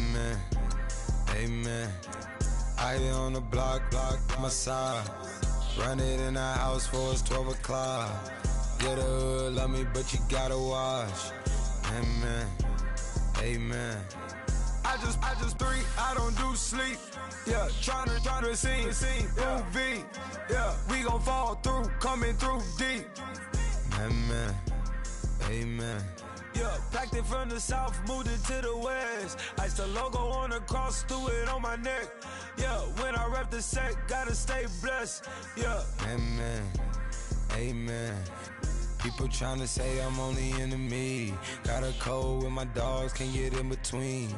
Amen, amen. I be on the block, my side. Run it in the house for it's 12 o'clock. Yeah, the hood love me, but you gotta watch. Amen, amen. I just three, I don't do sleep. Yeah, tryna sing, UV. Yeah, we gon' fall through, coming through deep. Amen, amen. Yeah, packed it from the south, moved it to the west. Iced the logo on the cross, threw it on my neck. Yeah, when I rep the set, gotta stay blessed. Yeah. Amen, amen. People tryna say I'm only enemy. Got a code with my dogs, can't get in between.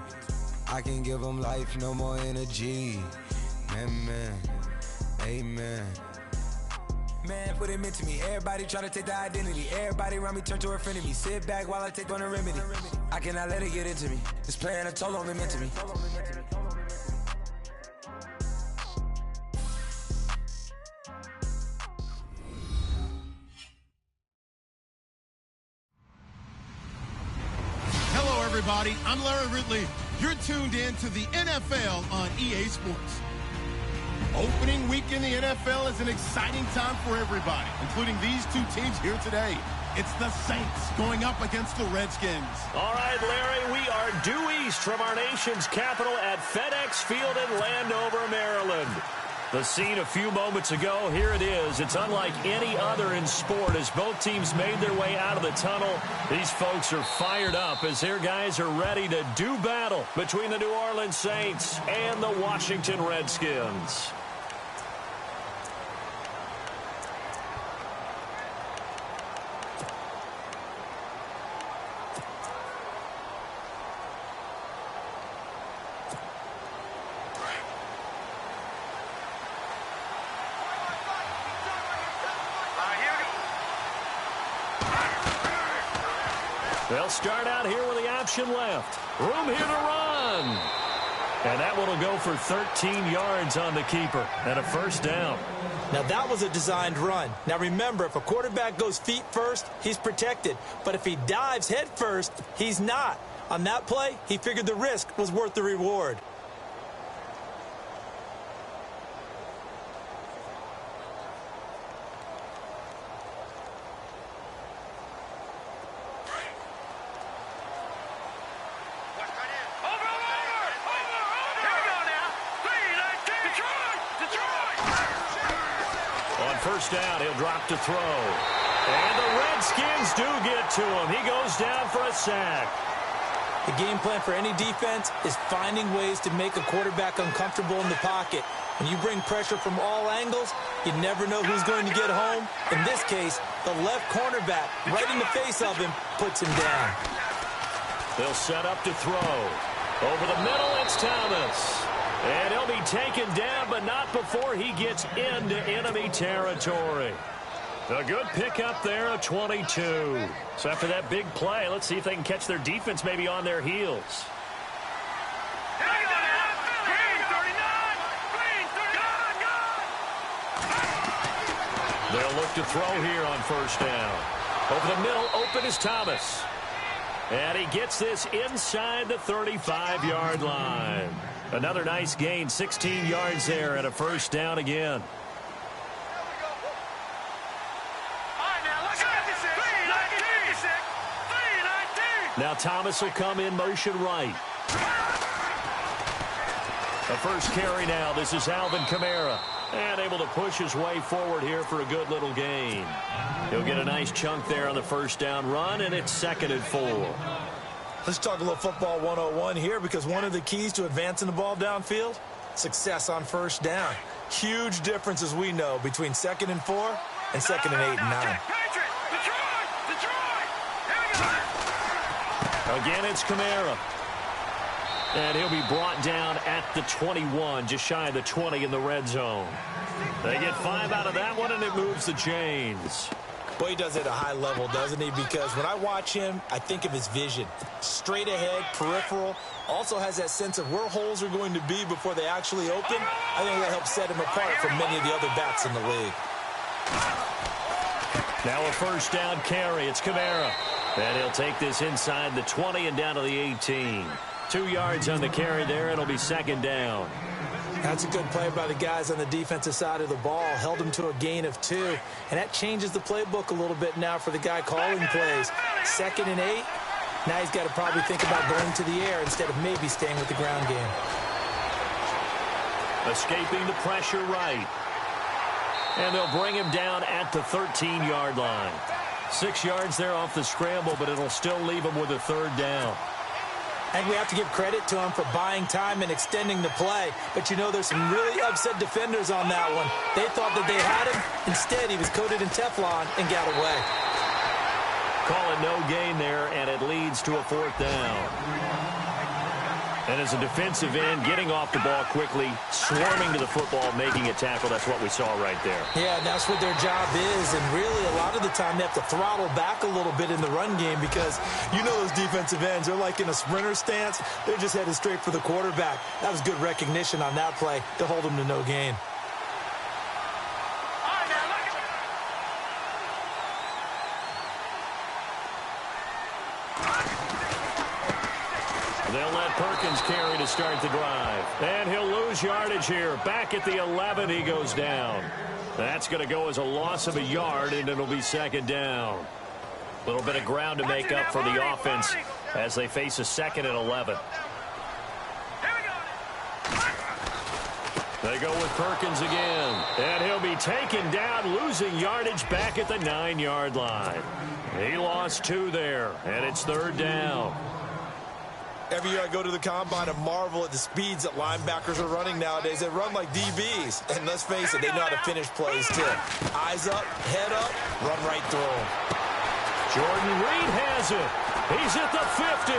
I can give them life, no more energy. Amen, amen. Man, what it meant to me. Everybody try to take the identity. Everybody around me turn to a friend of me. Sit back while I take on a remedy. I cannot let it get into me. It's playing a toll on me, meant to me. Hello, everybody. I'm Larry Ridley. You're tuned in to the NFL on EA Sports. Opening week in the NFL is an exciting time for everybody, including these two teams here today. It's the Saints going up against the Redskins. All right, Larry, we are due east from our nation's capital at FedEx Field in Landover, Maryland. The scene a few moments ago, here it is. It's unlike any other in sport as both teams made their way out of the tunnel. These folks are fired up as their guys are ready to do battle between the New Orleans Saints and the Washington Redskins. They'll start out here with the option left. Room here to run. And that one will go for 13 yards on the keeper and a first down. Now, that was a designed run. Now, remember, if a quarterback goes feet first, he's protected. But if he dives head first, he's not. On that play, he figured the risk was worth the reward. First down, he'll drop to throw. And the Redskins do get to him. He goes down for a sack. The game plan for any defense is finding ways to make a quarterback uncomfortable in the pocket. When you bring pressure from all angles, you never know who's going to get home. In this case, the left cornerback, right in the face of him, puts him down. They'll set up to throw. Over the middle, it's Thomas. And he'll be taken down, but not before he gets into enemy territory. A good pickup there, a 22. So after that big play, let's see if they can catch their defense maybe on their heels. They'll look to throw here on first down. Over the middle, open is Thomas. And he gets this inside the 35-yard line. Another nice gain, 16 yards there, and a first down again. Now Thomas will come in motion right. The first carry now. This is Alvin Kamara. And able to push his way forward here for a good little gain. He'll get a nice chunk there on the first down run, and it's 2nd and 4. Let's talk a little football 101 here, because one of the keys to advancing the ball downfield, success on first down. Huge difference, as we know, between 2nd and 4 and 2nd and 8 and 9. Again, it's Kamara. And he'll be brought down at the 21, just shy of the 20 in the red zone. They get 5 out of that one, and it moves the chains. Boy, he does it at a high level, doesn't he? Because when I watch him, I think of his vision. Straight ahead, peripheral. Also has that sense of where holes are going to be before they actually open. I think that helps set him apart from many of the other backs in the league. Now a first down carry. It's Kamara. And he'll take this inside the 20 and down to the 18. 2 yards on the carry there. It'll be second down. That's a good play by the guys on the defensive side of the ball. Held him to a gain of 2. And that changes the playbook a little bit now for the guy calling plays. 2nd and 8. Now he's got to probably think about going to the air instead of maybe staying with the ground game. Escaping the pressure right. And they'll bring him down at the 13-yard line. 6 yards there off the scramble, but it'll still leave him with a 3rd down. And we have to give credit to him for buying time and extending the play. But, you know, there's some really upset defenders on that one. They thought that they had him. Instead, he was coated in Teflon and got away. Call it no gain there, and it leads to a 4th down. And as a defensive end, getting off the ball quickly, swarming to the football, making a tackle, that's what we saw right there. Yeah, and that's what their job is. And really, a lot of the time, they have to throttle back a little bit in the run game because, you know, those defensive ends, they're like in a sprinter stance. They're just headed straight for the quarterback. That was good recognition on that play to hold them to no gain. They'll let Perkins carry to start the drive. And he'll lose yardage here. Back at the 11, he goes down. That's going to go as a loss of a yard, and it'll be 2nd down. A little bit of ground to make up for the offense as they face a 2nd and 11. They go with Perkins again. And he'll be taken down, losing yardage back at the 9-yard line. He lost 2 there, and it's 3rd down. Every year I go to the combine and marvel at the speeds that linebackers are running nowadays. They run like DBs. And let's face it, they know how to finish plays too. Eyes up, head up, run right through them. Jordan Reed has it. He's at the 50.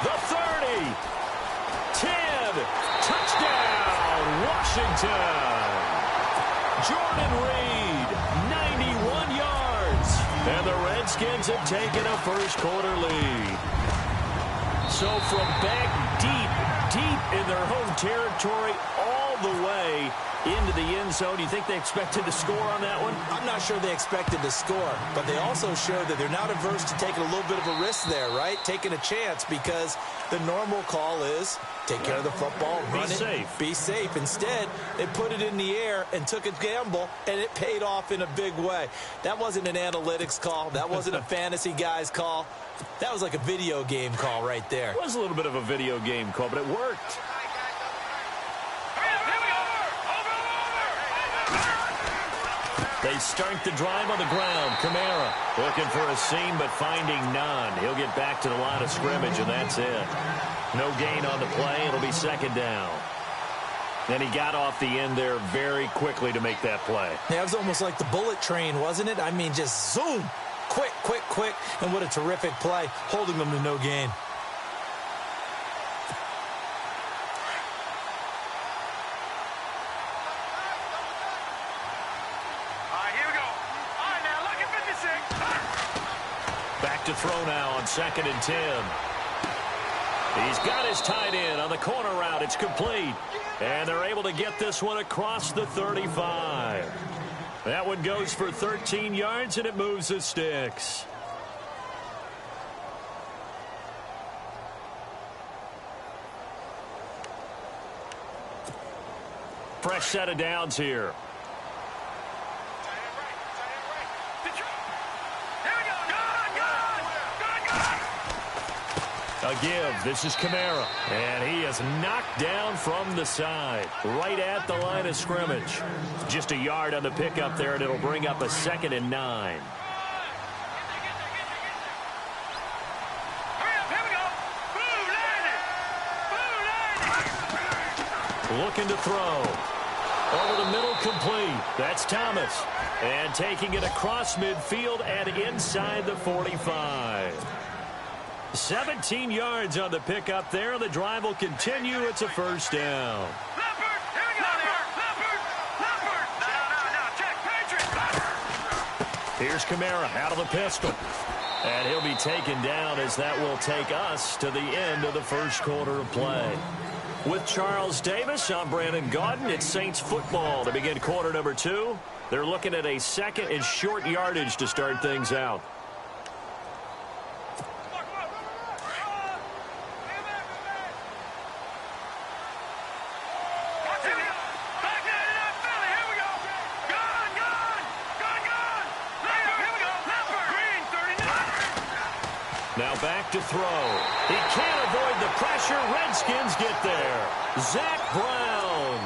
The 30. 10. Touchdown, Washington. Jordan Reed, 91 yards. And the Redskins have taken a first-quarter lead. So from back deep in their home territory all the way into the end zone, do you think they expected to score on that one? I'm not sure they expected to score, but they also showed that they're not averse to taking a little bit of a risk there, right? Taking a chance because the normal call is take care of the football, run it, be safe. Instead, they put it in the air and took a gamble, and it paid off in a big way. That wasn't an analytics call. That wasn't a fantasy guy's call. That was like a video game call right there. It was a little bit of a video game call, but it worked. They start the drive on the ground. Kamara looking for a seam, but finding none. He'll get back to the line of scrimmage, and that's it. No gain on the play. It'll be 2nd down. And he got off the end there very quickly to make that play. Yeah, it was almost like the bullet train, wasn't it? I mean, just zoom. Quick, quick, quick. And what a terrific play, holding them to no gain. Back to throw now on 2nd and 10. He's got his tight end on the corner route. It's complete. And they're able to get this one across the 35. That one goes for 13 yards, and it moves the sticks. Fresh set of downs here. A give. This is Kamara. And he is knocked down from the side, right at the line of scrimmage. Just a yard on the pickup there, and it'll bring up a 2nd and 9. Looking to throw. Over the middle, complete. That's Thomas. And taking it across midfield and inside the 45. 17 yards on the pickup there. The drive will continue. It's a 1st down. Here's Kamara out of the pistol. And he'll be taken down as that will take us to the end of the first quarter of play. With Charles Davis, I'm Brandon Gaudin. It's Saints football to begin quarter number 2. They're looking at a 2nd and short yardage to start things out. to throw. He can't avoid the pressure. Redskins get there. Zach Brown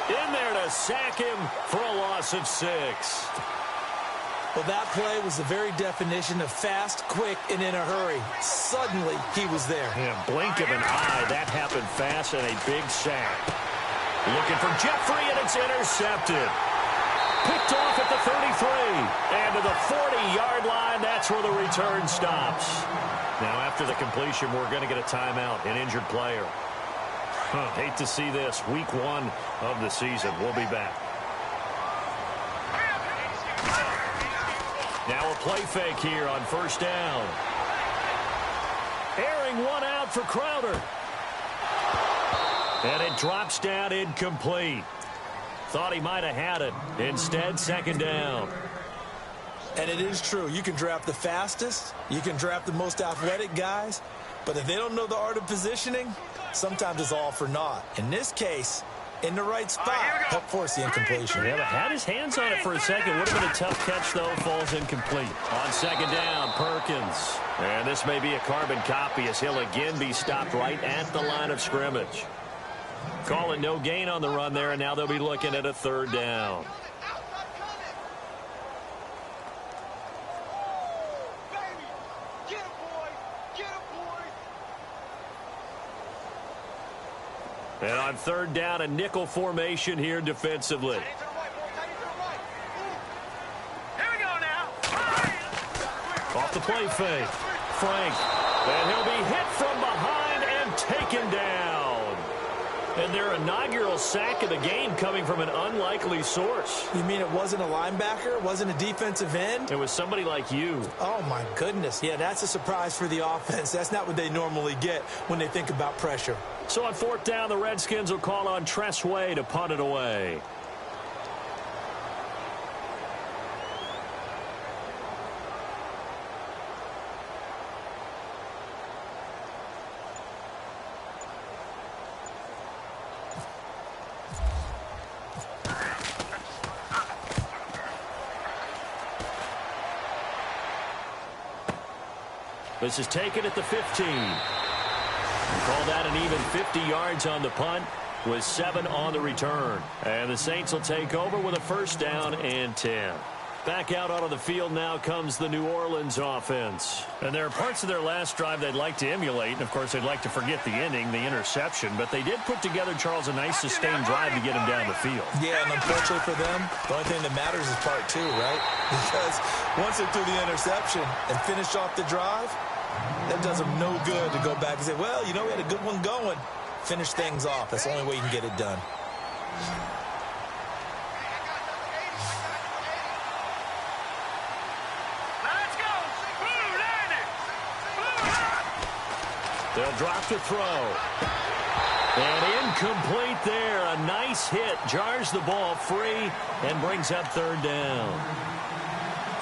in there to sack him for a loss of 6. Well, that play was the very definition of fast, quick, and in a hurry. Suddenly, he was there. Yeah, blink of an eye. That happened fast and a big sack. Looking for Jeffrey, and it's intercepted. Picked off at the 33. And to the 40-yard line, that's where the return stops. Now, after the completion, we're going to get a timeout, an injured player. Hate to see this. Week 1 of the season. We'll be back. Now a play fake here on first down. Airing one out for Crowder. And it drops down incomplete. Thought he might have had it. Instead, second down. And it is true. You can draft the fastest. You can draft the most athletic guys. But if they don't know the art of positioning, sometimes it's all for naught. In this case, in the right spot, help force the incompletion. Yeah, but had his hands on it for a second. Would have been a tough catch, though. Falls incomplete. On second down, Perkins. And this may be a carbon copy as he'll again be stopped right at the line of scrimmage. Call it no gain on the run there, and now they'll be looking at a third down. And on third down, a nickel formation here defensively. Here we go now. Off the play fake. Frank. And he'll be hit from behind and taken down. And their inaugural sack of the game coming from an unlikely source. You mean it wasn't a linebacker? It wasn't a defensive end? It was somebody like you. Oh, my goodness. Yeah, that's a surprise for the offense. That's not what they normally get when they think about pressure. So on fourth down, the Redskins will call on Tress Way to punt it away. This is taken at the 15. Call that an even 50 yards on the punt with 7 on the return. And the Saints will take over with a first down and 10. Back out onto the field now comes the New Orleans offense. And there are parts of their last drive they'd like to emulate. And, of course, they'd like to forget the ending, the interception. But they did put together, Charles, a nice sustained drive to get him down the field. Yeah, and unfortunately for them, the only thing that matters is part 2, right? Because once they threw the interception and finished off the drive, that does them no good to go back and say, well, you know, we had a good one going. Finish things off. That's the only way you can get it done. Let's go. They'll drop to throw. And incomplete there. A nice hit. Jars the ball free and brings up third down.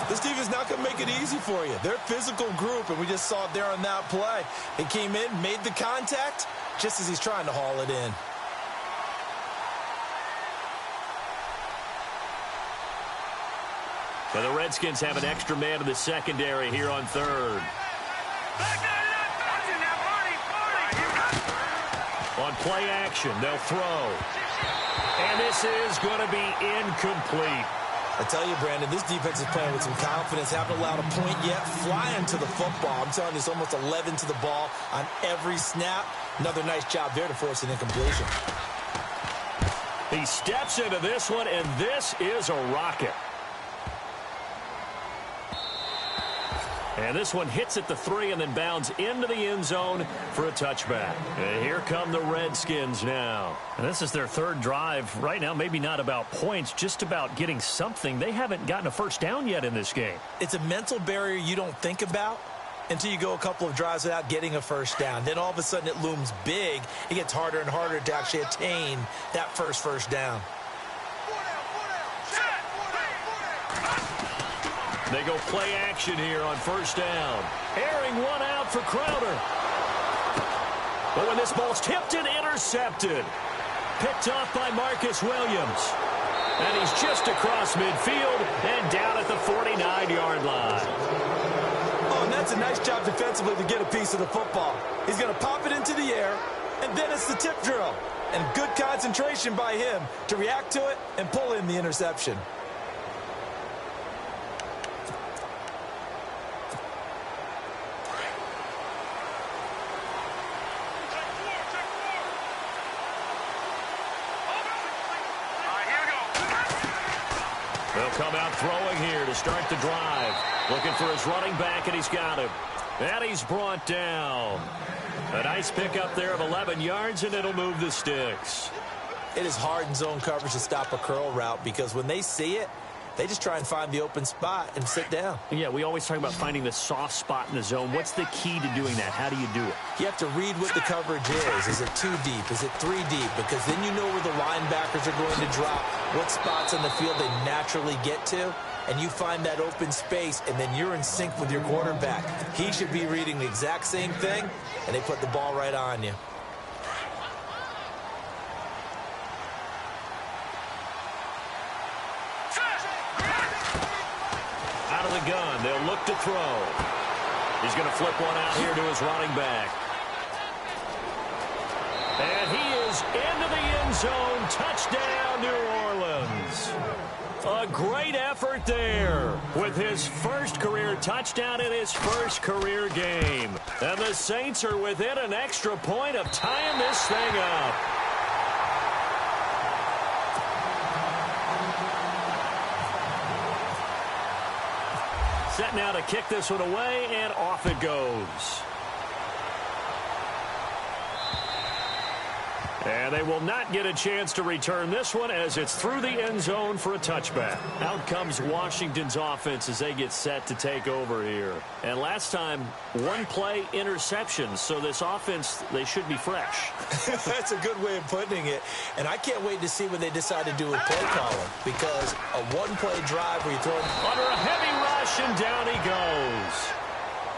This team is not going to make it easy for you. They're a physical group, and we just saw it there on that play. He came in, made the contact, just as he's trying to haul it in. So the Redskins have an extra man in the secondary here on third. On play action, they'll throw. And this is going to be incomplete. I tell you, Brandon, this defense is playing with some confidence. Haven't allowed a point yet. Flying to the football. I'm telling you, it's almost 11 to the ball on every snap. Another nice job there to force an incompletion. He steps into this one, and this is a rocket. And this one hits at the 3 and then bounds into the end zone for a touchback. And here come the Redskins now. And this is their third drive. Right now, maybe not about points, just about getting something. They haven't gotten a first down yet in this game. It's a mental barrier you don't think about until you go a couple of drives without getting a first down. Then all of a sudden it looms big. It gets harder and harder to actually attain that first down. They go play action here on first down. Airing one out for Crowder. But when this ball's tipped and intercepted. Picked off by Marcus Williams. And he's just across midfield and down at the 49-yard line. Oh, and that's It's a nice job defensively to get a piece of the football. He's going to pop it into the air, and then it's the tip drill. And good concentration by him to react to it and pull in the interception. They'll come out throwing here to start the drive. Looking for his running back, and he's got him. And he's brought down. A nice pickup there of 11 yards, and it'll move the sticks. It is hard in zone coverage to stop a curl route because when they see it, they just try and find the open spot and sit down. Yeah, we always talk about finding the soft spot in the zone. What's the key to doing that? How do you do it? You have to read what the coverage is. Is it 2 deep? Is it 3 deep? Because then you know where the linebackers are going to drop, what spots on the field they naturally get to, and you find that open space, and then you're in sync with your quarterback. He should be reading the exact same thing, and they put the ball right on you. Out of the gun, they'll look to throw. He's going to flip one out here to his running back. And he is into the end zone. Touchdown, New Orleans. A great effort there with his first career touchdown in his first career game. And the Saints are within an extra point of tying this thing up. Set now to kick this one away, and off it goes. And they will not get a chance to return this one as it's through the end zone for a touchback. Out comes Washington's offense as they get set to take over here. And last time, one play interception, so this offense, they should be fresh. That's a good way of putting it. And I can't wait to see what they decide to do with play calling, because a one-play drive where you throw under a heavy rush, and down he goes.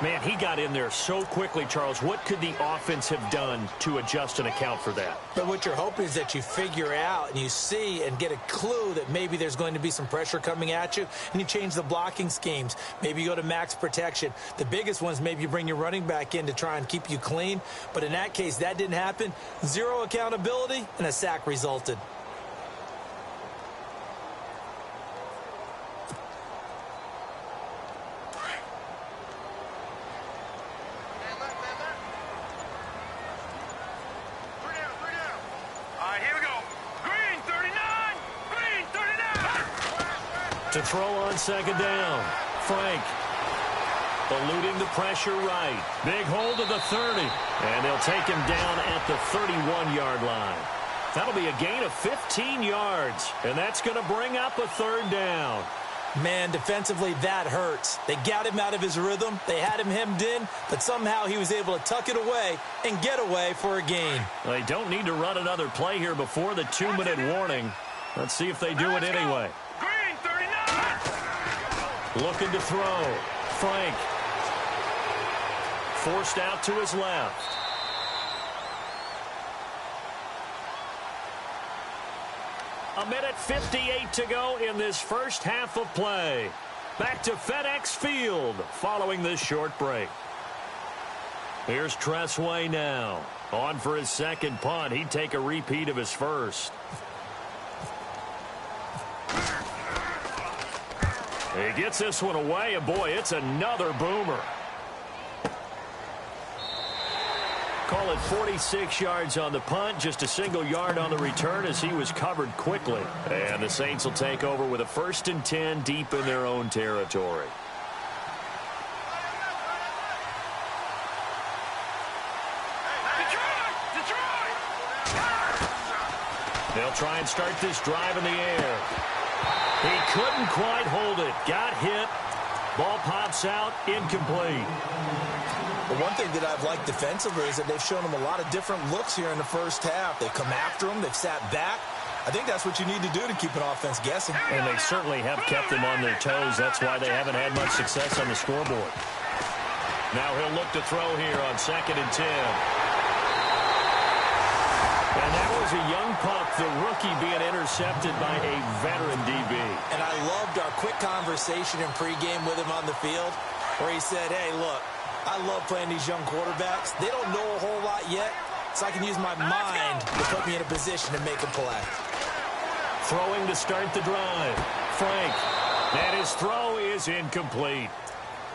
Man, he got in there so quickly, Charles. What could the offense have done to adjust and account for that? But what you're hoping is that you figure out and you see and get a clue that maybe there's going to be some pressure coming at you, and you change the blocking schemes. Maybe you go to max protection. The biggest ones, maybe you bring your running back in to try and keep you clean. But in that case, that didn't happen. Zero accountability, and a sack resulted. To throw on second down. Frank eluding the pressure right. Big hold of the 30. And they'll take him down at the 31-yard line. That'll be a gain of 15 yards. And that's going to bring up a third down. Man, defensively, that hurts. They got him out of his rhythm. They had him hemmed in, but somehow he was able to tuck it away and get away for a gain. They don't need to run another play here before the 2-minute warning. Let's see if they do it anyway. Looking to throw. Frank. Forced out to his left. A minute 58 to go in this first half of play. Back to FedEx Field following this short break. Here's Tressway now. On for his second punt. He'd take a repeat of his first. He gets this one away, and boy, it's another boomer. Call it 46 yards on the punt, just a single yard on the return as he was covered quickly. And the Saints will take over with a 1st and 10 deep in their own territory. They'll try and start this drive in the air. He couldn't quite hold it. Got hit. Ball pops out. Incomplete. But one thing that I've liked defensively is that they've shown him a lot of different looks here in the first half. They've come after him. They've sat back. I think that's what you need to do to keep an offense guessing. And they certainly have kept them on their toes. That's why they haven't had much success on the scoreboard. Now he'll look to throw here on 2nd and 10. And that was a young pup, the rookie being intercepted by a veteran DB. And I loved our quick conversation in pregame with him on the field where he said, hey, look, I love playing these young quarterbacks. They don't know a whole lot yet, so I can use my mind to put me in a position to make a play. Throwing to start the drive. Frank. And his throw is incomplete.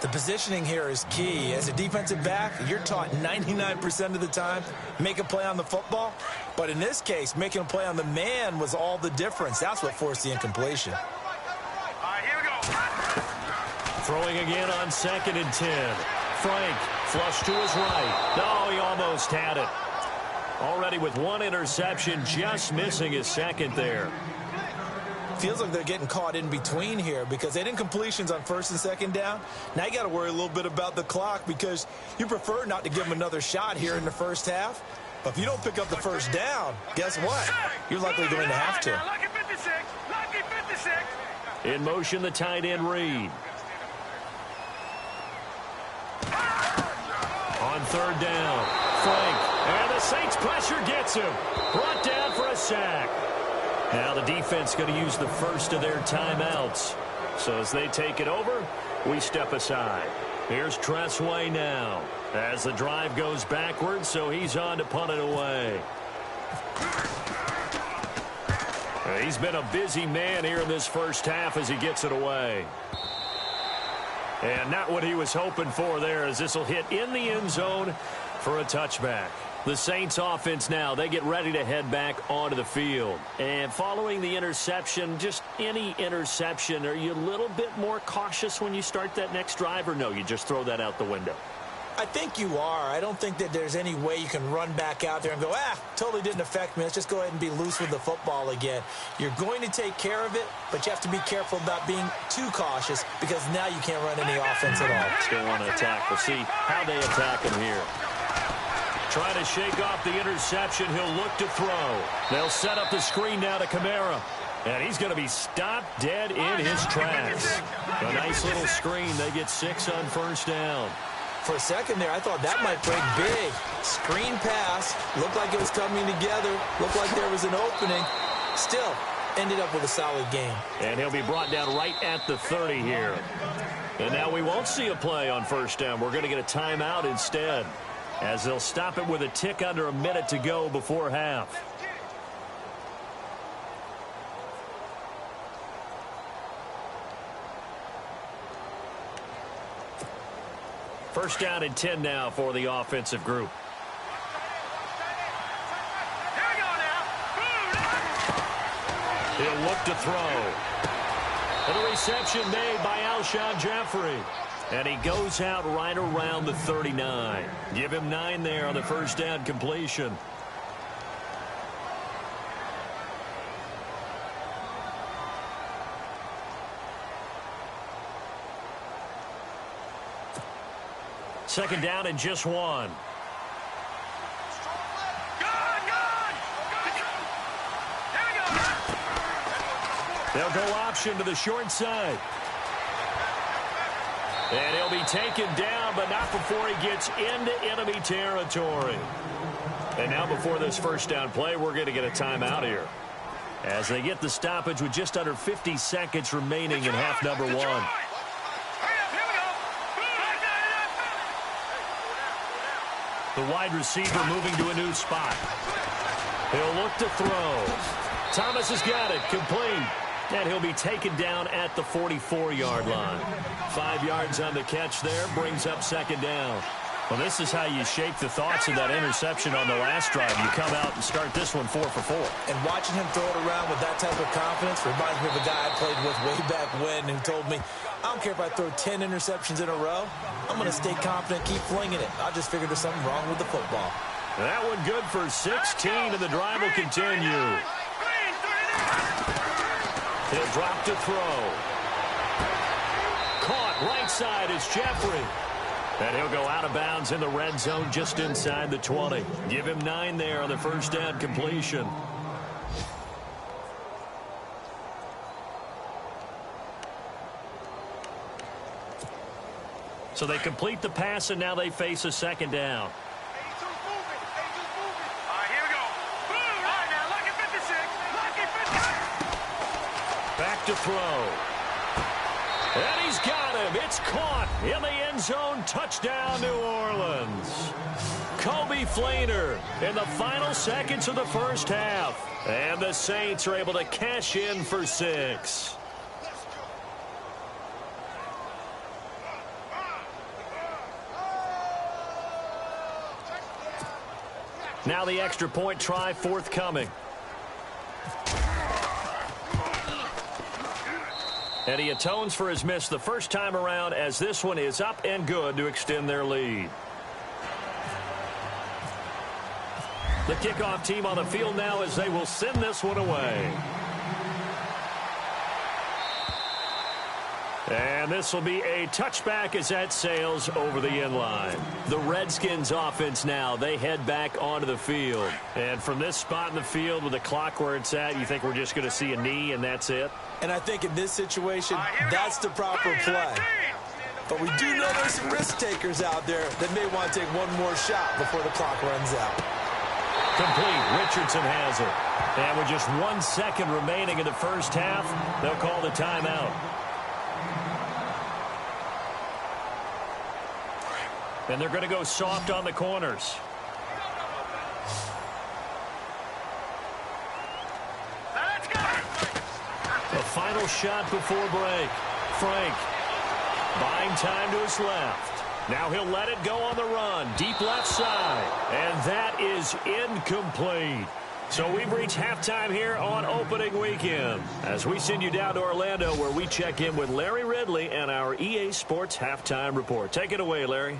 The positioning here is key. As a defensive back, you're taught 99% of the time, make a play on the football. But in this case, making a play on the man was all the difference. That's what forced the incompletion. All right, here we go. Throwing again on 2nd and 10. Frank, flush to his right. No, he almost had it. Already with one interception, just missing his second there. Feels like they're getting caught in between here because they didn't completions on 1st and 2nd down. Now you got to worry a little bit about the clock because you prefer not to give them another shot here in the first half. But if you don't pick up the first down, guess what? You're likely going to have to. Lucky 56. Lucky 56. In motion, the tight end Reed. On 3rd down, Frank. And the Saints pressure gets him. Brought down for a sack. Now the defense going to use the first of their timeouts. So as they take it over, we step aside. Here's Tressway now. As the drive goes backwards, so he's on to punt it away. He's been a busy man here in this first half as he gets it away. And not what he was hoping for there, as this will hit in the end zone for a touchback. The Saints offense now, they get ready to head back onto the field. And following the interception, just any interception, are you a little bit more cautious when you start that next drive, or no, you just throw that out the window? I think you are. I don't think that there's any way you can run back out there and go, totally didn't affect me. Let's just go ahead and be loose with the football again. You're going to take care of it, but you have to be careful about being too cautious because now you can't run any offense at all. Still want to attack. We'll see how they attack him here. Trying to shake off the interception. He'll look to throw. They'll set up the screen now to Kamara. And he's going to be stopped dead in his tracks. A nice little screen. They get 6 on 1st down. For a second there, I thought that might break big. Screen pass. Looked like it was coming together. Looked like there was an opening. Still, ended up with a solid game. And he'll be brought down right at the 30 here. And now we won't see a play on 1st down. We're going to get a timeout instead, as they'll stop it with a tick under a minute to go before half. First down and 10 now for the offensive group. Here we go now. He'll look to throw. And a reception made by Alshon Jeffrey. And he goes out right around the 39. Give him 9 there on the 1st down completion. Second down and just 1. They'll go option to the short side. And he'll be taken down, but not before he gets into enemy territory. And now before this 1st down play, we're going to get a timeout here, as they get the stoppage with just under 50 seconds remaining in half number 1. The wide receiver moving to a new spot. He'll look to throw. Thomas has got it, complete. And he'll be taken down at the 44-yard line. 5 yards on the catch there, brings up 2nd down. Well, this is how you shake the thoughts of that interception on the last drive. You come out and start this one 4 for 4. And watching him throw it around with that type of confidence reminds me of a guy I played with way back when who told me, I don't care if I throw 10 interceptions in a row. I'm going to stay confident, keep flinging it. I just figured there's something wrong with the football. That one good for 16, and the drive will continue. He'll drop to throw. Caught right side is Jeffrey. And he'll go out of bounds in the red zone just inside the 20. Give him 9 there on the 1st down completion. So they complete the pass, and now they face a 2nd down. Back to throw. And he's got him. It's caught in the end zone. Touchdown, New Orleans. Kobe Flainer in the final seconds of the first half. And the Saints are able to cash in for 6. Now the extra point try forthcoming. And he atones for his miss the first time around, as this one is up and good to extend their lead. The kickoff team on the field now as they will send this one away. And this will be a touchback as that sails over the end line. The Redskins offense now, they head back onto the field. And from this spot in the field with the clock where it's at, you think we're just going to see a knee and that's it? And I think in this situation, that's the proper play. But we do know there's some risk takers out there that may want to take one more shot before the clock runs out. Complete. Richardson has it. And with just 1 second remaining in the first half, they'll call the timeout. And they're going to go soft on the corners. Let's go. The final shot before break. Frank buying time to his left. Now he'll let it go on the run. Deep left side. And that is incomplete. So we've reached halftime here on opening weekend as we send you down to Orlando where we check in with Larry Ridley and our EA Sports halftime report. Take it away, Larry.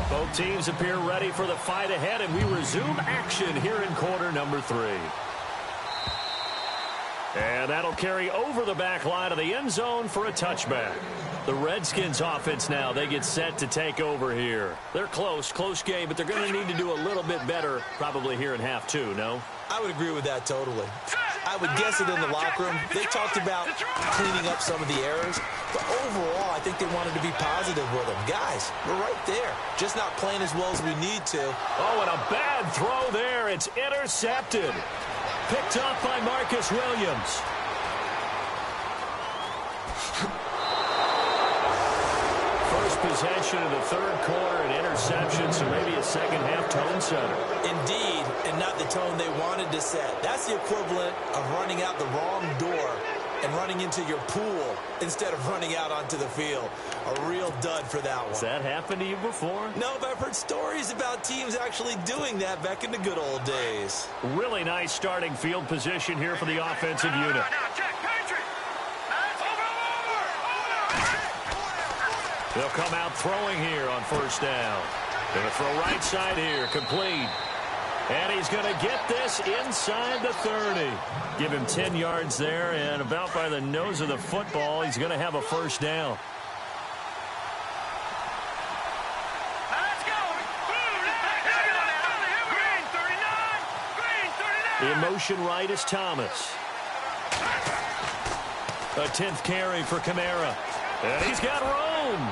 Both teams appear ready for the fight ahead, and we resume action here in quarter number 3. And that'll carry over the back line of the end zone for a touchback. The Redskins offense now, they get set to take over here. They're close game, but they're going to need to do a little bit better probably here in half 2, no? I would agree with that totally. I would guess it in the locker room. They talked about cleaning up some of the errors, but overall, I think they wanted to be positive with them. Guys, we're right there, just not playing as well as we need to. Oh, and a bad throw there. It's intercepted. Picked up by Marcus Williams. First possession of the third quarter, an interception, so maybe a second half tone setter. Indeed, and not the tone they wanted to set. That's the equivalent of running out the wrong door and running into your pool instead of running out onto the field. A real dud for that one. Has that happened to you before? No, but I've heard stories about teams actually doing that back in the good old days. Really nice starting field position here for the offensive unit. Now, check, Patriot. They'll come out throwing here on first down. Going to throw right side here, complete. And he's going to get this inside the 30. Give him 10 yards there, and about by the nose of the football, he's going to have a first down. Let's go. Green 39. In motion right is Thomas. A 10th carry for Kamara. And he's got room.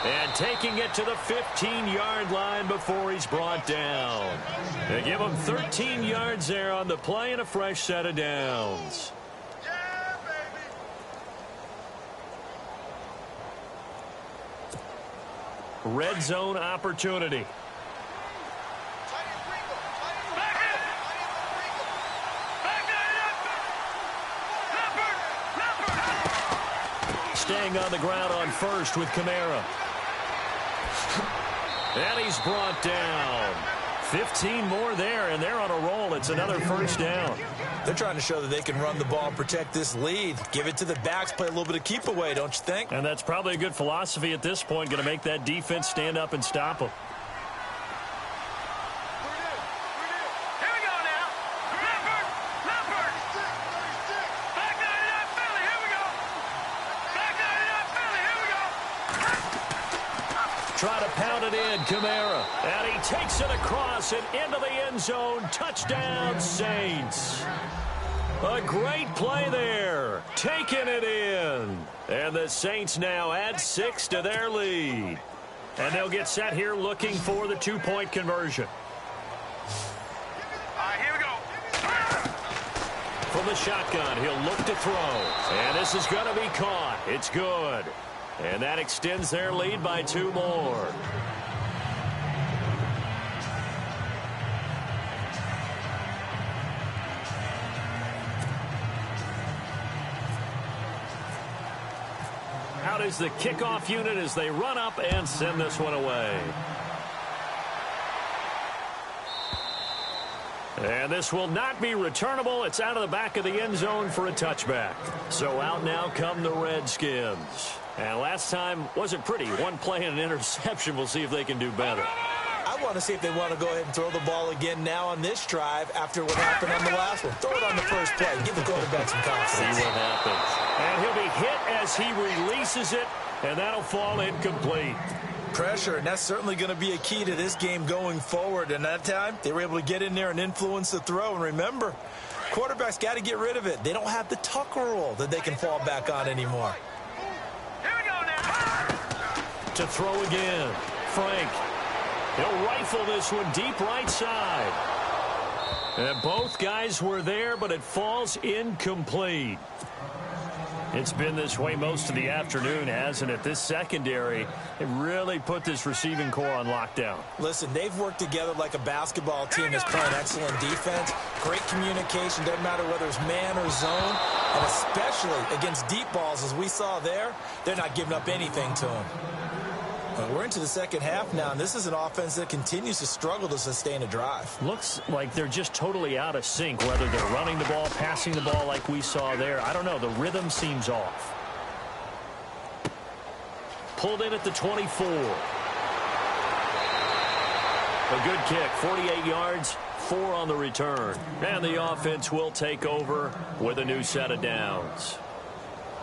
And taking it to the 15-yard line before he's brought down. They give him 13 yards there on the play and a fresh set of downs. Yeah, baby. Red zone opportunity. Staying on the ground on first with Kamara. And he's brought down. 15 more there, and they're on a roll. It's another first down. They're trying to show that they can run the ball and protect this lead. Give it to the backs, play a little bit of keep away, don't you think? And that's probably a good philosophy at this point, going to make that defense stand up and stop them. Here we go now. Leopard. Back 99 Philly. Here we go. Back 99 Philly. Here we go. Try to pound it in, Kamara. And he takes it across and into the end zone. Touchdown, Saints. A great play there. Taking it in. And the Saints now add 6 to their lead. And they'll get set here looking for the two-point conversion. All right, here we go. From the shotgun, he'll look to throw. And this is going to be caught. It's good. And that extends their lead by 2 more. Out is the kickoff unit as they run up and send this one away. And this will not be returnable. It's out of the back of the end zone for a touchback. So out now come the Redskins. And last time wasn't pretty. One play and an interception. We'll see if they can do better. I want to see if they want to go ahead and throw the ball again now on this drive after what happened on the last one. Throw it on the first play. Give the quarterback some confidence. See what happens. And he'll be hit as he releases it, and that'll fall incomplete. Pressure, and that's certainly going to be a key to this game going forward. And that time, they were able to get in there and influence the throw. And remember, quarterbacks got to get rid of it. They don't have the Tucker rule that they can fall back on anymore. Here we go now. To throw again. Frank. He'll rifle this one deep right side. And both guys were there, but it falls incomplete. It's been this way most of the afternoon, hasn't it? This secondary, it really put this receiving core on lockdown. Listen, they've worked together like a basketball team that's playing excellent defense. Great communication, doesn't matter whether it's man or zone. And especially against deep balls, as we saw there, they're not giving up anything to them. But we're into the second half now, and this is an offense that continues to struggle to sustain a drive. Looks like they're just totally out of sync, whether they're running the ball, passing the ball like we saw there. I don't know. The rhythm seems off. Pulled in at the 24. A good kick, 48 yards, 4 on the return. And the offense will take over with a new set of downs.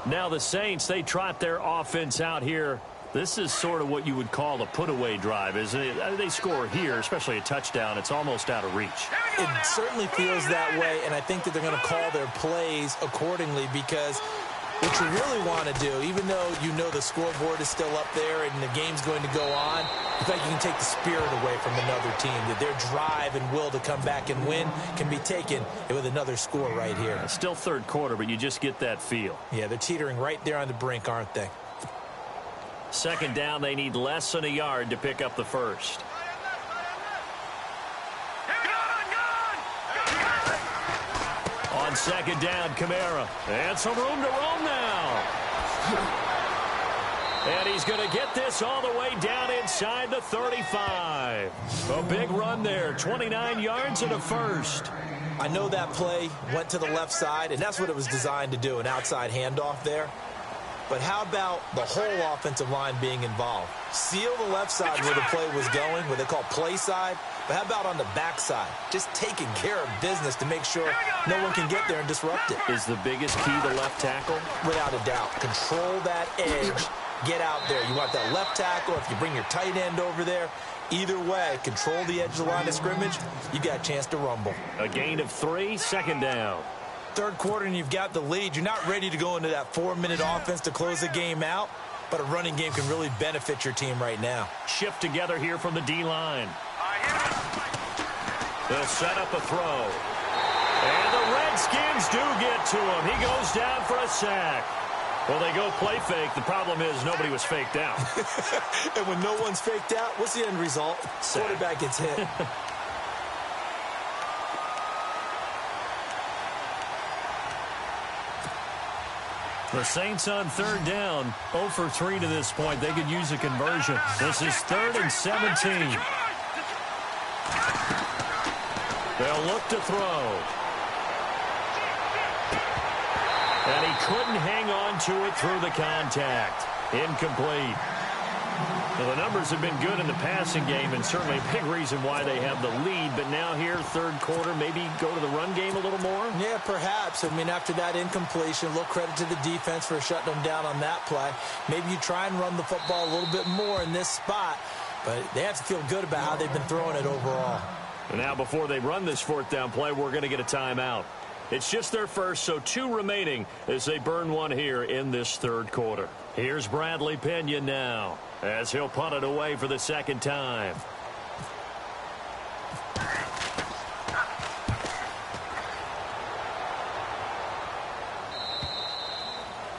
Now the Saints, they trot their offense out here. This is sort of what you would call a put-away drive, isn't it? They score here, especially a touchdown. It's almost out of reach. It certainly feels that way, and I think that they're going to call their plays accordingly because what you really want to do, even though you know the scoreboard is still up there and the game's going to go on, in fact, you can take the spirit away from another team, that their drive and will to come back and win can be taken with another score right here. It's still third quarter, but you just get that feel. Yeah, they're teetering right there on the brink, aren't they? Second down, they need less than a yard to pick up the first. On second down, Kamara. And some room to roam now. And he's going to get this all the way down inside the 35. A big run there, 29 yards and a first. I know that play went to the left side, and that's what it was designed to do, an outside handoff there. But how about the whole offensive line being involved? Seal the left side where the play was going, what they call play side. But how about on the back side? Just taking care of business to make sure no one can get there and disrupt it. Is the biggest key the left tackle? Without a doubt. Control that edge. Get out there. You want that left tackle. If you bring your tight end over there, either way, control the edge of the line of scrimmage, you got a chance to rumble. A gain of 3, second down. Third quarter and you've got the lead. You're not ready to go into that 4-minute offense to close the game out, but a running game can really benefit your team right now. Shift together here from the D-line. They'll set up a throw. And the Redskins do get to him. He goes down for a sack. Well, they go play fake. The problem is nobody was faked out. And when no one's faked out, what's the end result? Sack. Quarterback gets hit. The Saints on third down, 0 for 3 to this point. They could use a conversion. This is 3rd and 17. They'll look to throw. And he couldn't hang on to it through the contact. Incomplete. Well, the numbers have been good in the passing game, and certainly a big reason why they have the lead. But now here, third quarter, maybe go to the run game a little more? Yeah, perhaps. I mean, after that incompletion, a little credit to the defense for shutting them down on that play. Maybe you try and run the football a little bit more in this spot, but they have to feel good about how they've been throwing it overall. And now before they run this fourth down play, we're going to get a timeout. It's just their first, so 2 remaining as they burn one here in this third quarter. Here's Bradley Pena now as he'll punt it away for the second time.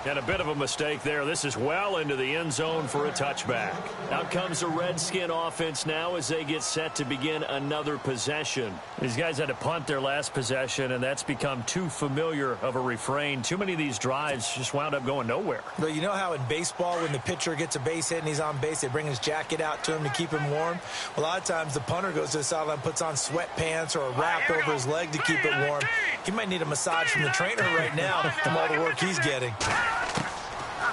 And a bit of a mistake there. This is well into the end zone for a touchback. Out comes the Redskin offense now as they get set to begin another possession. These guys had to punt their last possession, and that's become too familiar of a refrain. Too many of these drives just wound up going nowhere. But you know how in baseball, when the pitcher gets a base hit and he's on base, they bring his jacket out to him to keep him warm? Well, a lot of times the punter goes to the sideline, puts on sweatpants or a wrap over his leg to keep it warm. He might need a massage from the trainer right now from all the work he's getting.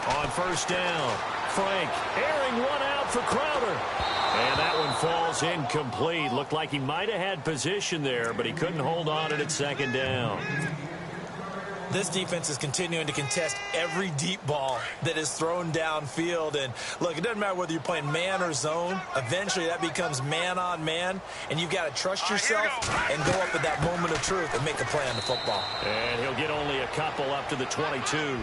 On first down, Frank airing one out for Crowder. And that one falls incomplete. Looked like he might have had position there, but he couldn't hold on to it at second down. This defense is continuing to contest every deep ball that is thrown downfield. And, look, it doesn't matter whether you're playing man or zone. Eventually, that becomes man-on-man, and you've got to trust yourself and go up at that moment of truth and make a play on the football. And he'll get only a couple up to the 22.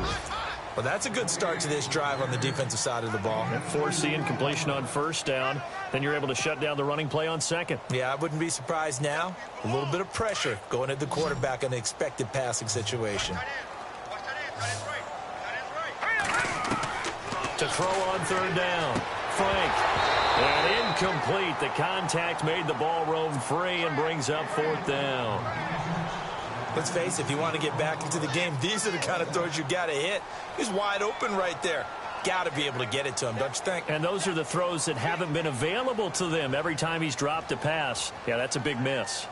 Well, that's a good start to this drive on the defensive side of the ball. Force the incompletion on first down. Then you're able to shut down the running play on second. Yeah, I wouldn't be surprised now. A little bit of pressure going at the quarterback in the expected passing situation. To throw on third down, Frank. And incomplete. The contact made the ball roam free and brings up fourth down. Let's face it, if you want to get back into the game, these are the kind of throws you got to hit. He's wide open right there. Got to be able to get it to him, don't you think? And those are the throws that haven't been available to them every time he's dropped a pass. Yeah, that's a big miss.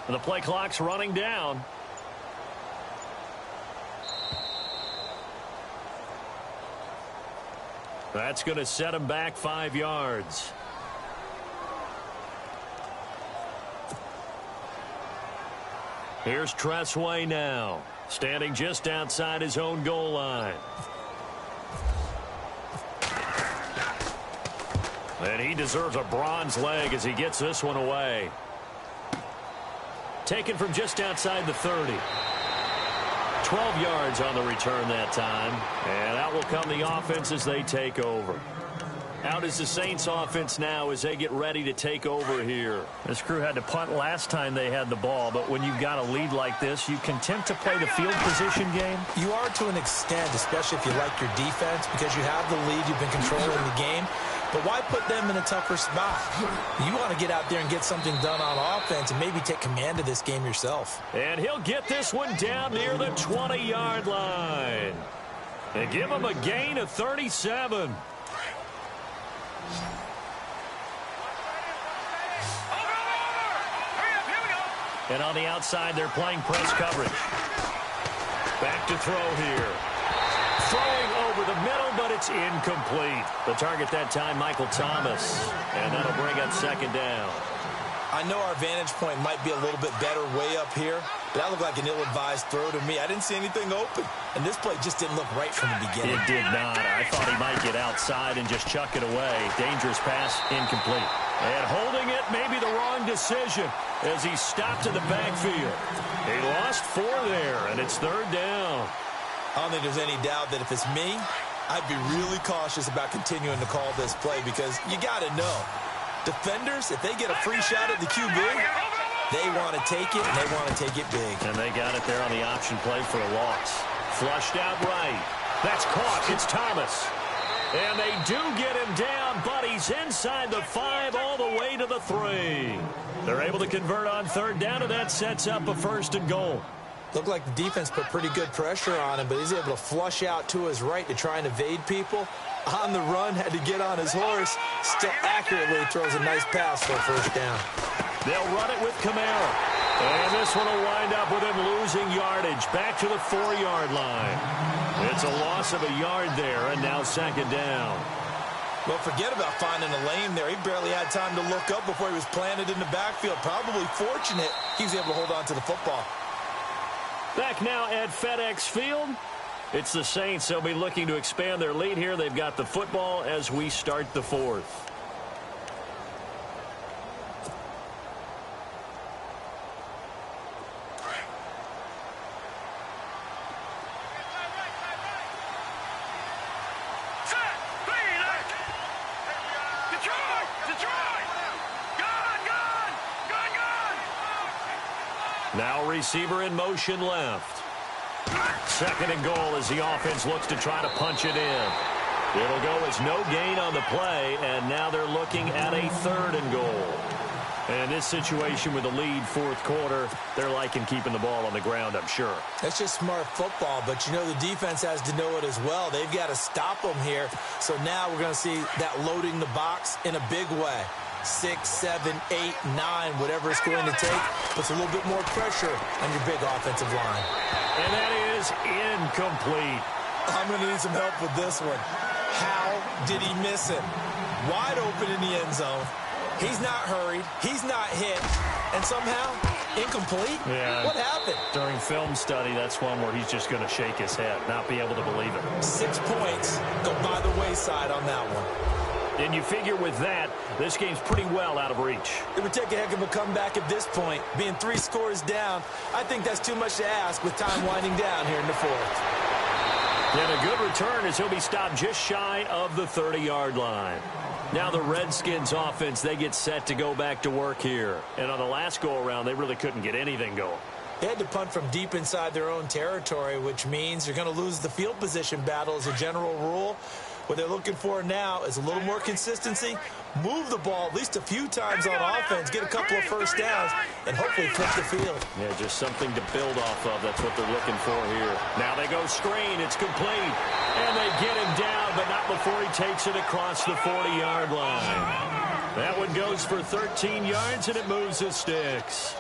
The play clock's running down. That's going to set him back 5 yards. Here's Tressway now, standing just outside his own goal line. And he deserves a bronze leg as he gets this one away. Taken from just outside the 30. 12 yards on the return that time. And out will come the offense as they take over. Out is the Saints offense now as they get ready to take over here. This crew had to punt last time they had the ball, but when you've got a lead like this, you content to play the field position game? You are to an extent, especially if you like your defense, because you have the lead, you've been controlling the game. But why put them in a tougher spot? You want to get out there and get something done on offense and maybe take command of this game yourself. And he'll get this one down near the 20-yard line. They give him a gain of 37. And on the outside, they're playing press coverage. Back to throw here. Throwing over the middle, but it's incomplete. The target that time, Michael Thomas. And that'll bring up second down. I know our vantage point might be a little bit better way up here, but that looked like an ill-advised throw to me. I didn't see anything open, and this play just didn't look right from the beginning. It did not. I thought he might get outside and just chuck it away. Dangerous pass, incomplete. And holding it, maybe the wrong decision as he stopped in the backfield. He lost 4 there, and it's third down. I don't think there's any doubt that if it's me, I'd be really cautious about continuing to call this play because you got to know. Defenders, if they get a free shot at the QB, they want to take it, and they want to take it big. And they got it there on the option play for a loss. Flushed out right. That's caught. It's Thomas. And they do get him down, but he's inside the 5 all the way to the 3. They're able to convert on third down, and that sets up a 1st and goal. Looked like the defense put pretty good pressure on him, but he's able to flush out to his right to try and evade people. On the run, had to get on his horse. Still accurately throws a nice pass for a 1st down. They'll run it with Kamara. And this one will wind up with him losing yardage. Back to the 4-yard line. It's a loss of a yard there, and now second down. Well, forget about finding a lane there. He barely had time to look up before he was planted in the backfield. Probably fortunate he was able to hold on to the football. Back now at FedEx Field. It's the Saints. They'll be looking to expand their lead here. They've got the football as we start the fourth. Now receiver in motion left. Second and goal as the offense looks to try to punch it in. It'll go as no gain on the play, and now they're looking at a third and goal. And this situation with the lead fourth quarter, they're liking keeping the ball on the ground, I'm sure. That's just smart football, but you know the defense has to know it as well. They've got to stop them here. So now we're going to see that loading the box in a big way. 6, 7, 8, 9, whatever it's going to take, puts a little bit more pressure on your big offensive line. And that is incomplete. I'm going to need some help with this one. How did he miss it? Wide open in the end zone. He's not hurried. He's not hit. And somehow, incomplete? Yeah. What happened? During film study, that's one where he's just going to shake his head, not be able to believe it. 6 points go by the wayside on that one. And you figure with that, this game's pretty well out of reach. It would take a heck of a comeback at this point. Being 3 scores down, I think that's too much to ask with time winding down here in the fourth. And a good return as he'll be stopped just shy of the 30-yard line. Now the Redskins offense, they get set to go back to work here. And on the last go-around, they really couldn't get anything going. They had to punt from deep inside their own territory, which means you're going to lose the field position battle as a general rule. What they're looking for now is a little more consistency, move the ball at least a few times on offense, get a couple of first downs, and hopefully flip the field. Yeah, just something to build off of. That's what they're looking for here. Now they go screen. It's complete. And they get him down, but not before he takes it across the 40-yard line. That one goes for 13 yards, and it moves the sticks.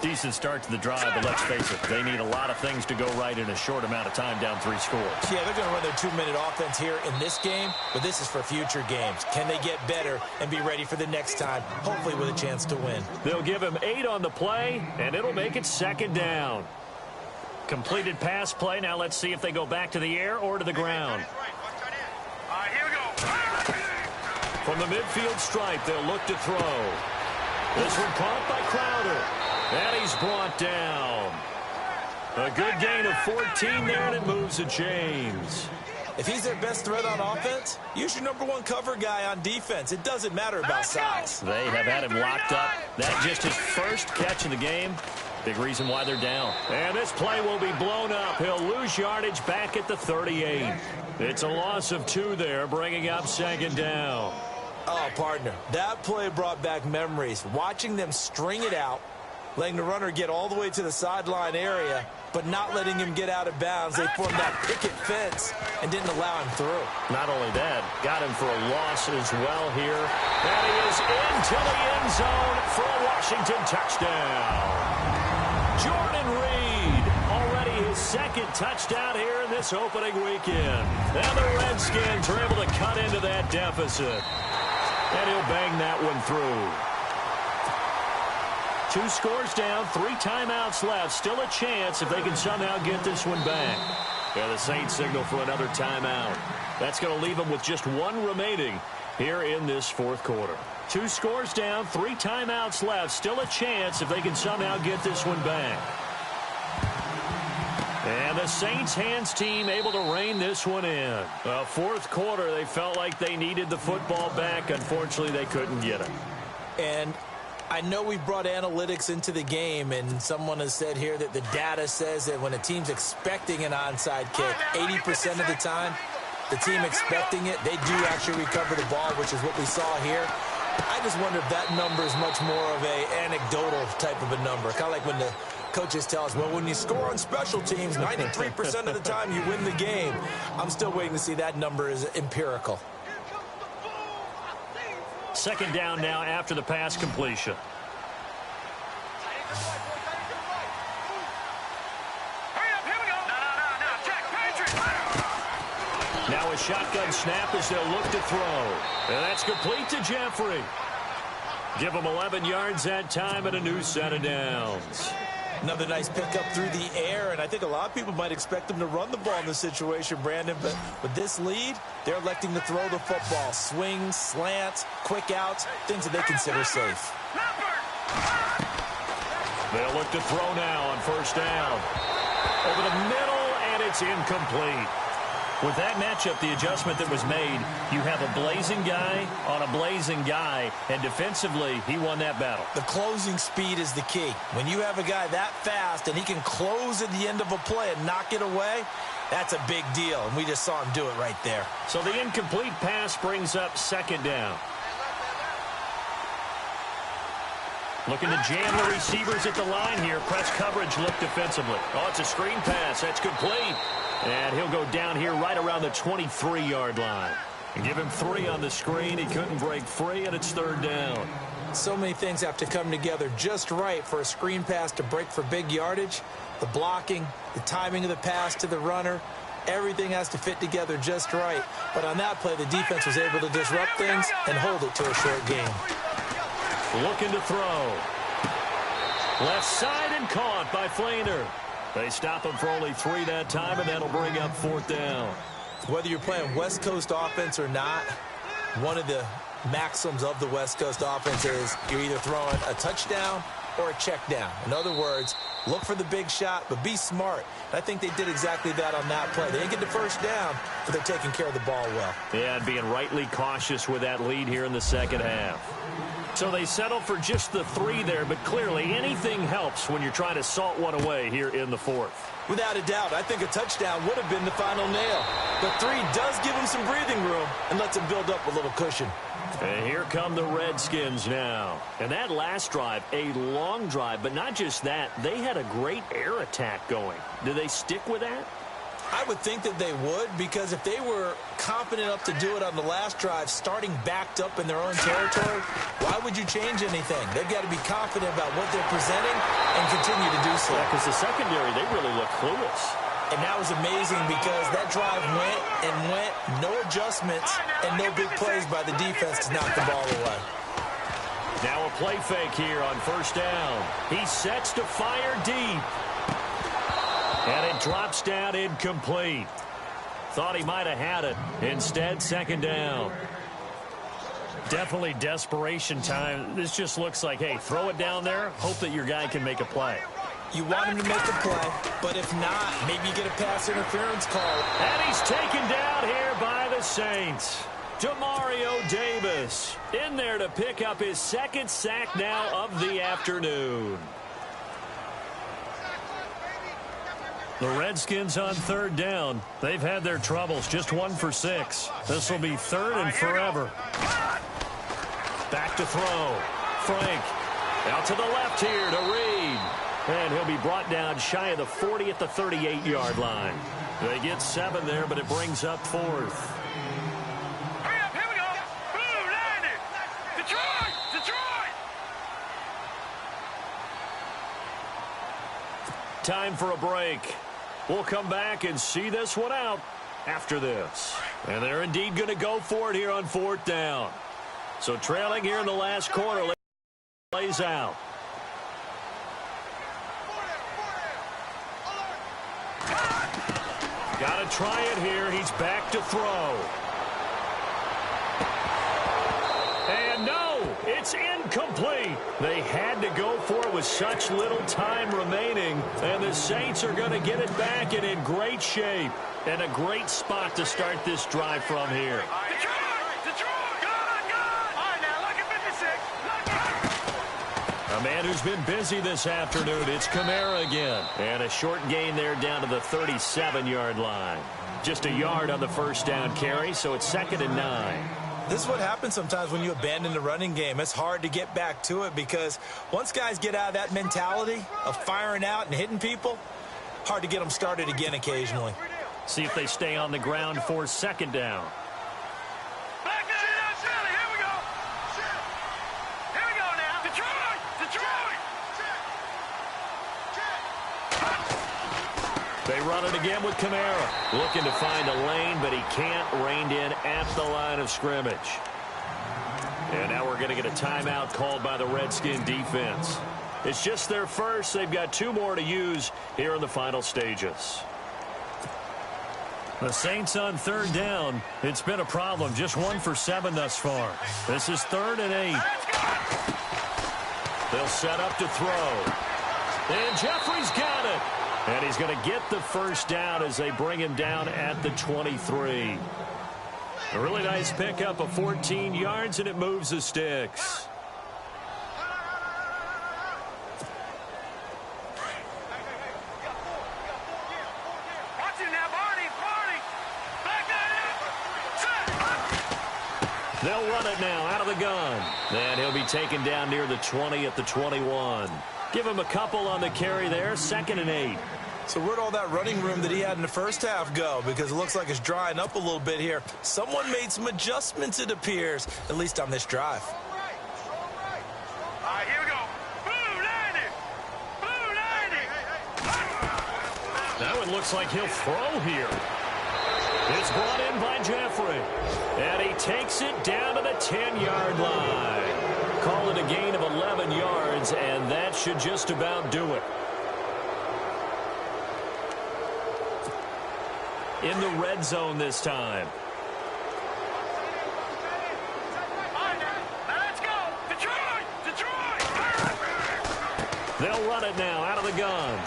Decent start to the drive, but let's face it, they need a lot of things to go right in a short amount of time down 3 scores. Yeah, they're going to run their 2-minute offense here in this game, but this is for future games. Can they get better and be ready for the next time, hopefully with a chance to win? They'll give him 8 on the play, and it'll make it second down. Completed pass play. Now let's see if they go back to the air or to the ground. Here we go. From the midfield stripe, they'll look to throw. This one caught by Crowder. And he's brought down. A good gain of 14 there, and it moves to James. If he's their best threat on offense, use your #1 cover guy on defense. It doesn't matter about size. They have had him locked up. That just his first catch of the game. Big reason why they're down. And this play will be blown up. He'll lose yardage back at the 38. It's a loss of 2 there, bringing up second down. Oh, partner, that play brought back memories. Watching them string it out, letting the runner get all the way to the sideline area, but not letting him get out of bounds. They formed that picket fence and didn't allow him through. Not only that, got him for a loss as well here. And he is into the end zone for a Washington touchdown. Jordan Reed, already his second touchdown here in this opening weekend. And the Redskins are able to cut into that deficit. And he'll bang that one through. 2 scores down, 3 timeouts left. Still a chance if they can somehow get this one back. Yeah, the Saints signal for another timeout. That's going to leave them with just 1 remaining here in this fourth quarter. 2 scores down, 3 timeouts left. Still a chance if they can somehow get this one back. And the Saints hands team able to rein this one in. Fourth quarter, they felt like they needed the football back. Unfortunately, they couldn't get it. And I know we brought analytics into the game, and someone has said here that the data says that when a team's expecting an onside kick, 80% of the time, the team expecting it, they do actually recover the ball, which is what we saw here. I just wonder if that number is much more of a anecdotal type of a number. Kind of like when the coaches tell us, well, when you score on special teams, 93% of the time you win the game. I'm still waiting to see that number is empirical. Second down now after the pass completion. Now a shotgun snap as they'll look to throw. And that's complete to Jeffrey. Give him 11 yards that time and a new set of downs. Another nice pickup through the air, and I think a lot of people might expect them to run the ball in this situation, Brandon, but with this lead, they're electing to throw the football. Swings, slants, quick outs, things that they consider safe. They'll look to throw now on first down. Over the middle, and it's incomplete. With that matchup, the adjustment that was made, you have a blazing guy on a blazing guy, and defensively, he won that battle. The closing speed is the key. When you have a guy that fast and he can close at the end of a play and knock it away, that's a big deal, and we just saw him do it right there. So the incomplete pass brings up second down. Looking to jam the receivers at the line here. Press coverage look defensively. Oh, it's a screen pass. That's complete. And he'll go down here right around the 23-yard line. And give him 3 on the screen. He couldn't break free, and it's third down. So many things have to come together just right for a screen pass to break for big yardage. The blocking, the timing of the pass to the runner, everything has to fit together just right. But on that play, the defense was able to disrupt things and hold it to a short game. Looking to throw. Left side and caught by Flainer. They stop him for only 3 that time, and that'll bring up fourth down. Whether you're playing West Coast offense or not, one of the maxims of the West Coast offense is you're either throwing a touchdown or a check down. In other words, look for the big shot, but be smart. And I think they did exactly that on that play. They didn't get the first down, but they're taking care of the ball well. Yeah, and being rightly cautious with that lead here in the second half. So they settle for just the 3 there, but clearly anything helps when you're trying to salt one away here in the fourth. Without a doubt, I think a touchdown would have been the final nail. The 3 does give them some breathing room and lets them build up a little cushion. And here come the Redskins now. And that last drive, a long drive, but not just that. They had a great air attack going. Do they stick with that? I would think that they would, because if they were confident enough to do it on the last drive, starting backed up in their own territory, why would you change anything? They've got to be confident about what they're presenting and continue to do so. Yeah, because the secondary, they really look clueless. And that was amazing because that drive went and went, no adjustments, and no big plays by the defense to knock the ball away. Now a play fake here on first down. He sets to fire deep. And it drops down incomplete. Thought he might have had it. Instead, second down. Definitely desperation time. This just looks like, hey, throw it down there, hope that your guy can make a play. You want him to make a play, but if not, maybe you get a pass interference call. And he's taken down here by the Saints. Demario Davis in there to pick up his second sack now of the afternoon. The Redskins on third down. They've had their troubles, just 1 for 6. This will be third and forever. Back to throw. Frank out to the left here to Reed. And he'll be brought down shy of the 40 at the 38-yard line. They get 7 there, but it brings up fourth. Hurry up, here we go. Boom, land it. Detroit, Detroit. Time for a break. We'll come back and see this one out after this. And they're indeed going to go for it here on fourth down. So trailing here in the last quarter, lays out. Got to try it here. He's back to throw. And no, it's incomplete. They had to go for it with such little time remaining. And the Saints are going to get it back and in great shape. And a great spot to start this drive from here. A man who's been busy this afternoon, it's Kamara again. And a short gain there down to the 37-yard line. Just a yard on the first down carry, so it's 2nd and 9. This is what happens sometimes when you abandon the running game. It's hard to get back to it because once guys get out of that mentality of firing out and hitting people, hard to get them started again occasionally. See if they stay on the ground for second down. They run it again with Kamara. Looking to find a lane, but he can't. Reined in at the line of scrimmage. And now we're going to get a timeout called by the Redskin defense. It's just their first. They've got 2 more to use here in the final stages. The Saints on 3rd down. It's been a problem. Just 1 for 7 thus far. This is 3rd and 8. They'll set up to throw. And Jeffrey's got it. And he's going to get the first down as they bring him down at the 23. A really nice pickup of 14 yards, and it moves the sticks. They'll run it now out of the gun. And he'll be taken down near the 20 at the 21. Give him a couple on the carry there. 2nd and 8. So where'd all that running room that he had in the first half go? Because it looks like it's drying up a little bit here. Someone made some adjustments, it appears, at least on this drive. All right, here we go. Blue 90. Blue 90. Now it looks like he'll throw here. It's brought in by Jeffrey. And he takes it down to the 10-yard line. Call it a gain of 11 yards, and that should just about do it. In the red zone this time. Let's go. Detroit. Detroit. They'll run it now out of the gun.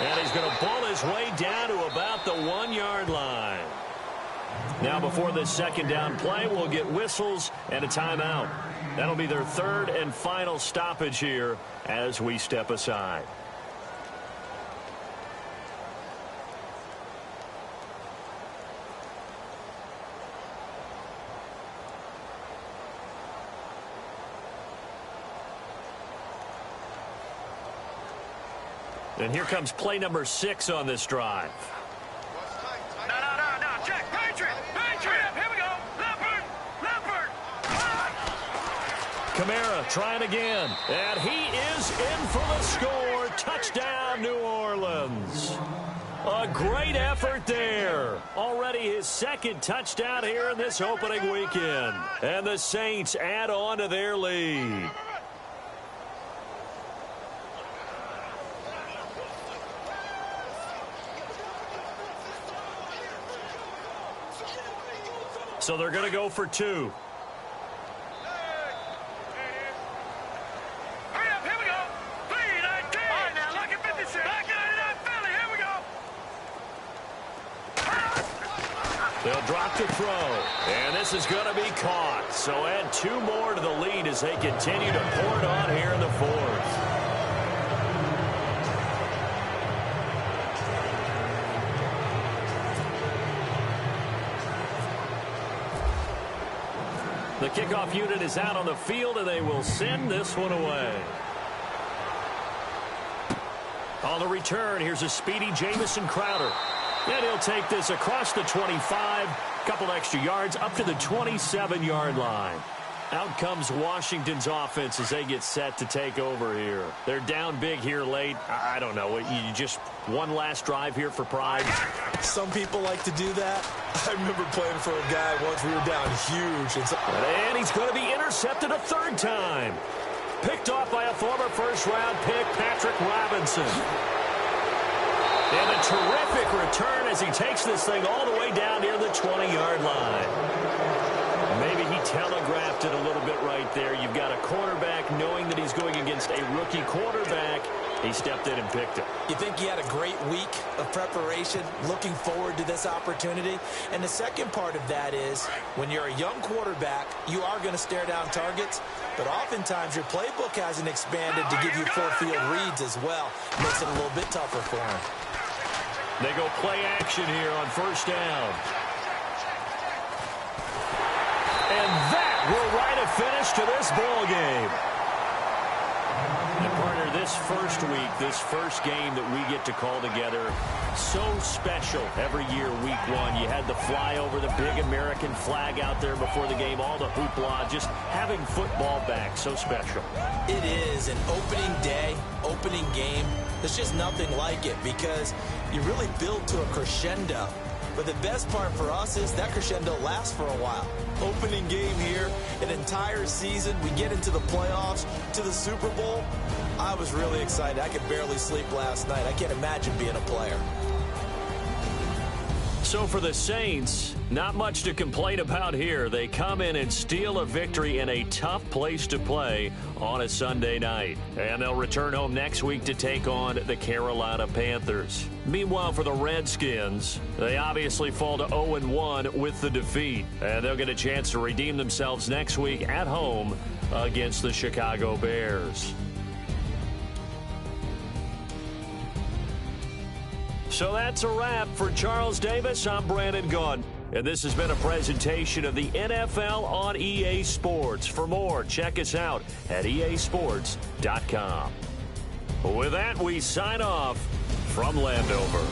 And he's going to ball his way down to about the 1-yard line. Now before this 2nd down play, we'll get whistles and a timeout. That'll be their 3rd and final stoppage here as we step aside. And here comes play number 6 on this drive. No. Check. Patriot. Here we go. Leopard. Kamara trying again. And he is in for the score. Touchdown, New Orleans. A great effort there. Already his 2nd touchdown here in this opening weekend. And the Saints add on to their lead. So they're going to go for 2. Hurry up, here we go. 3-19. All right, now, look at 56. Back 99 Philly, here we go. They'll drop to throw. And this is going to be caught. So add 2 more to the lead as they continue to pour it on here in the 4th. The kickoff unit is out on the field, and they will send this one away. On the return, here's a speedy Jamison Crowder. And he'll take this across the 25, couple extra yards, up to the 27-yard line. Out comes Washington's offense as they get set to take over here. They're down big here late. I don't know. You just one last drive here for pride. Some people like to do that. I remember playing for a guy once. We were down huge. And he's going to be intercepted a 3rd time. Picked off by a former first-round pick, Patrick Robinson. And a terrific return as he takes this thing all the way down near the 20-yard line. Maybe he telegraphed it a little bit right there. You've got a quarterback knowing that he's going against a rookie quarterback. He stepped in and picked it. You think he had a great week of preparation, looking forward to this opportunity? And the second part of that is, when you're a young quarterback, you are going to stare down targets, but oftentimes your playbook hasn't expanded to give you full field reads as well. Makes it a little bit tougher for him. They go play action here on 1st down. And that will write a finish to this ball game. And partner, this first week, this first game that we get to call together, so special every year, week 1. You had the flyover, the big American flag out there before the game, all the hoopla, just having football back, so special. It is an opening day, opening game. There's just nothing like it because you really build to a crescendo. But the best part for us is that crescendo lasts for a while. Opening game here, an entire season, we get into the playoffs, to the Super Bowl. I was really excited. I could barely sleep last night. I can't imagine being a player. So for the Saints, not much to complain about here. They come in and steal a victory in a tough place to play on a Sunday night. And they'll return home next week to take on the Carolina Panthers. Meanwhile, for the Redskins, they obviously fall to 0-1 with the defeat. And they'll get a chance to redeem themselves next week at home against the Chicago Bears. So that's a wrap. For Charles Davis, I'm Brandon Gaudin. And this has been a presentation of the NFL on EA Sports. For more, check us out at easports.com. With that, we sign off from Landover.